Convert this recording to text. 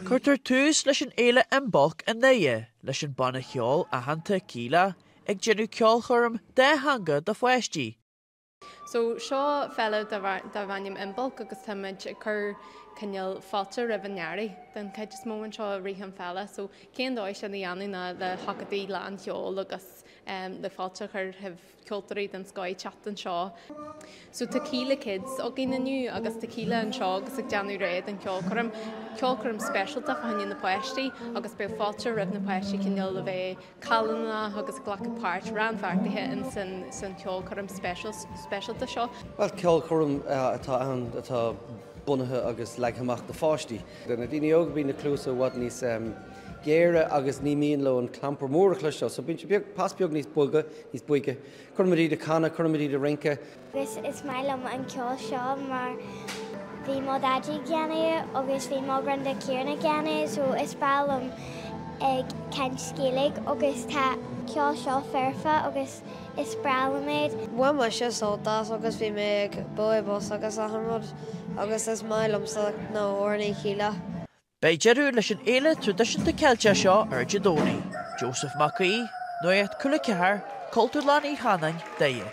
Cuirtear tús leis an éile Imbolc an nDoire, leis an mbanna cheoil aitheanta Kíla, ag genú ceolchoirm dhátheangach do pháistí. So seo Féile dhaoine Imbolc agus táid chur cinneal fáilte ribhnearí den cé just móin seo rihan Féile, so cén dóid sin dhéanú na le hacadaí le an cheoil agus le fáilte chur heh ceoltarí den scoil chatan seo. So tá Kíla kids ó gin naniu agus tá Kíla an seo agus ag deanú réad an ceolchoirm specialta fahain na páistí agus be fáilte ribh na páistí cinneal le bheith callanna agus ghlacha páirt ran bhartaithe in san ceolchoirm specialta seo. Well, ceolchoirm atá bunathe agus leaghamach na fáistí. Na daoine óg bhí na clúsa bhd níos géire agus ní míon le an clampar mór a chluisteá, so bíonn beag pasbeag níos buige, chuirmirí de canna, chuirmirí de rince. Agus is mailm an ceol seo mar bhí má dadí ceanna agus bhí má granda céarna ceanna, so is bailm ag cen scéalaigh agus tá ceol seo fearfa agus is bralaméid. Bhuaim mar sé soltas agus bhí mé ag bus agus a hamrod agus is mailm sa nó ornaí Kíla. Beidirú leis an éile tradiisianta ceillte seo ar dhaoine. Joseph Macaí, Nuacht Cúla4, Cultúr Lánaí Hanain, 10.